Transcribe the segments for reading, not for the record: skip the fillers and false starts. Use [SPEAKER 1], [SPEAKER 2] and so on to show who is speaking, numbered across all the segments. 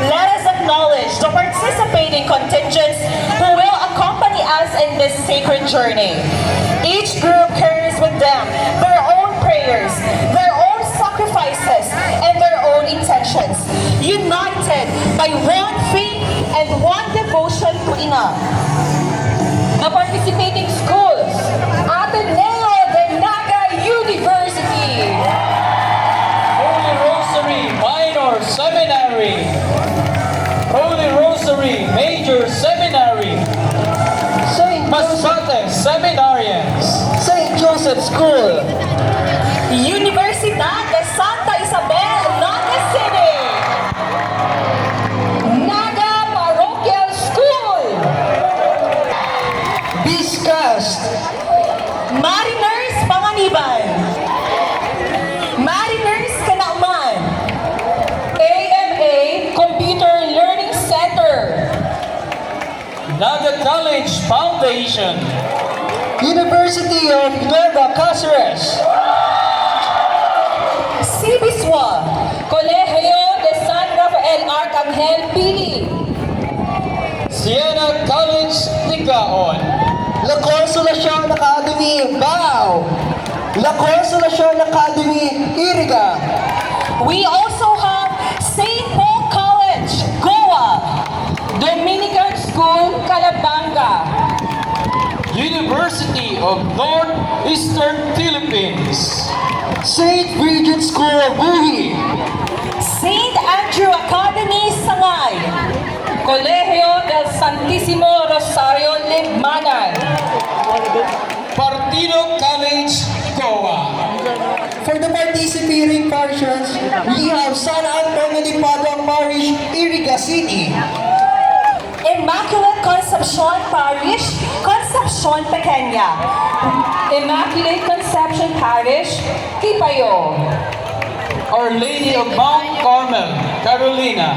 [SPEAKER 1] Let us acknowledge the participating contingents who will accompany us in this sacred journey. Each group carries with them their own prayers, their own sacrifices, and their own intentions, united by one faith and one devotion to Ina. The participating schools, Ateneo de Naga University,
[SPEAKER 2] Holy Rosary Minor Seminary, Holy Rosary Major Seminary, Masbate Seminarians,
[SPEAKER 3] St. Joseph School,
[SPEAKER 1] Universidad de Santa Isabel, Naga City, Naga Parochial School,
[SPEAKER 3] Biscast,
[SPEAKER 1] Mariners Panganiban, Mariners Kanauman, AMA Computer Learning Center,
[SPEAKER 2] Naga College Foundation,
[SPEAKER 3] University of Nueva Cáceres,
[SPEAKER 1] Sibiswa, Colegio de San Rafael Arcangel Pili,
[SPEAKER 2] Siena College Tigaon,
[SPEAKER 3] La Consolacion Academy, Bao, La Consolacion Academy, Iriga,
[SPEAKER 1] We also have St. Paul College, Goa, Dominican School, Calabanga,
[SPEAKER 2] University of Northeastern Philippines,
[SPEAKER 3] St. Bridget School, Buhi,
[SPEAKER 1] St. Andrew Academy, Sangay, Colegio del Santísimo Rosario, Libmanan,
[SPEAKER 2] Partido College, Goa.
[SPEAKER 3] For the participating parishes, we have San Antonio de Padua Parish, Iriga City,
[SPEAKER 1] Immaculate Conception Parish, Concepcion Pequeña, Immaculate Conception Parish, Kipayo,
[SPEAKER 2] Our Lady of Mount Carmel, Carolina,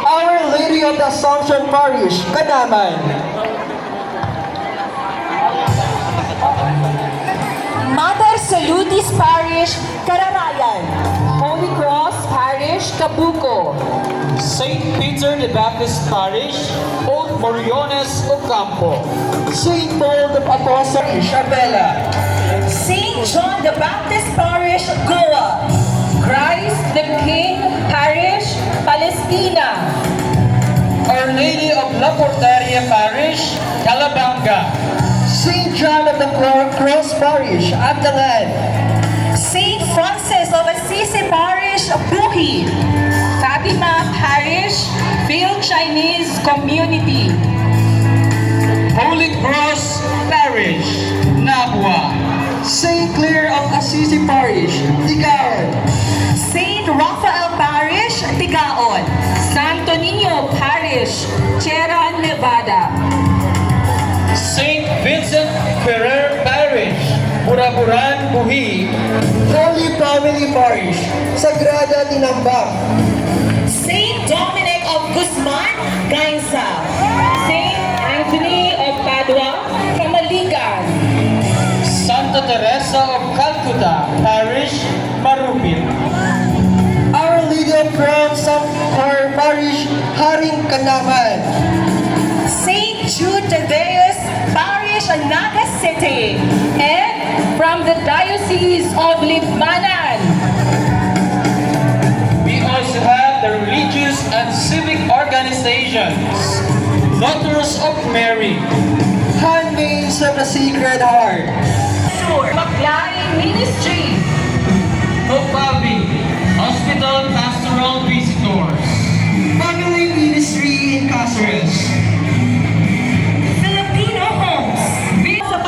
[SPEAKER 3] Our Lady of the Assumption Parish, Kanaman,
[SPEAKER 1] Mother Salutis Parish, Kararayan, Holy Cross Parish, Kabuko,
[SPEAKER 2] St. Peter the Baptist Parish, Old Moriones, Ocampo,
[SPEAKER 3] St. Paul the Apostle, Isabela,
[SPEAKER 1] St. John the Baptist Parish, Goa, Christ the King Parish, Palestina,
[SPEAKER 2] Our Lady of La Porteria Parish, Calabanga,
[SPEAKER 3] St. John of the Cross Parish, Antangan,
[SPEAKER 1] St. Francis of Assisi Parish, Buhi, Fatima Parish, Phil Chinese Community,
[SPEAKER 2] Holy Cross Parish, Nabua,
[SPEAKER 3] St. Clare of Assisi Parish, Tigaon,
[SPEAKER 1] St. Raphael Parish, Tigaon, Santo Niño Parish, Sierra Nevada,
[SPEAKER 2] St. Vincent Ferrer Parish, Buraburan, Buhi,
[SPEAKER 3] Holy Family Parish, Sagrada Tinambak,
[SPEAKER 1] St. Dominic of Guzman, Gainza, St. Anthony of Padua, Camaligan,
[SPEAKER 2] Santa Teresa of Calcutta Parish, Marupit,
[SPEAKER 3] Our Lady of Crown Sanctuary Parish, Haring Kanaman,
[SPEAKER 1] St. Jude Tadeus Parish, Naga City, and from the Diocese of Libmanan,
[SPEAKER 2] We also have the religious and civic organizations, Daughters of Mary,
[SPEAKER 3] Handmaids of the Sacred Heart,
[SPEAKER 1] Maglay Ministry,
[SPEAKER 2] Hopavi, Hospital Pastoral Visitors,
[SPEAKER 3] Family Ministry in Cáceres,
[SPEAKER 1] Filipino Homes, sa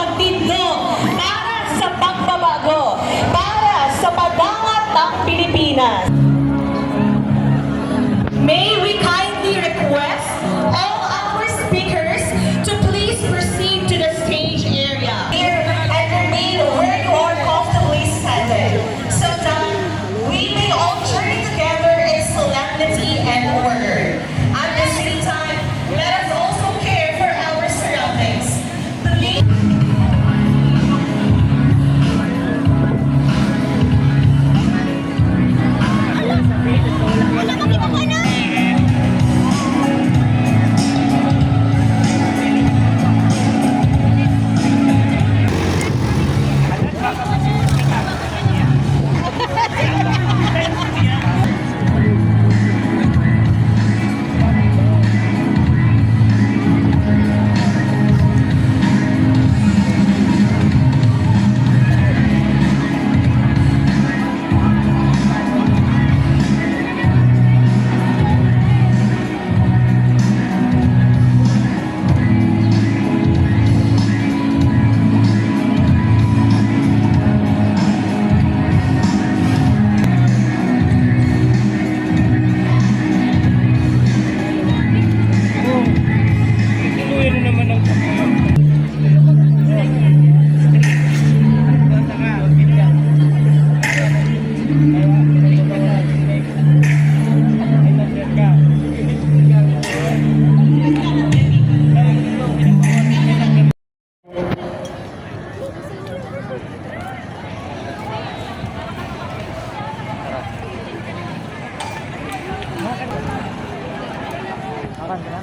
[SPEAKER 4] Mga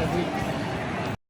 [SPEAKER 4] kanin.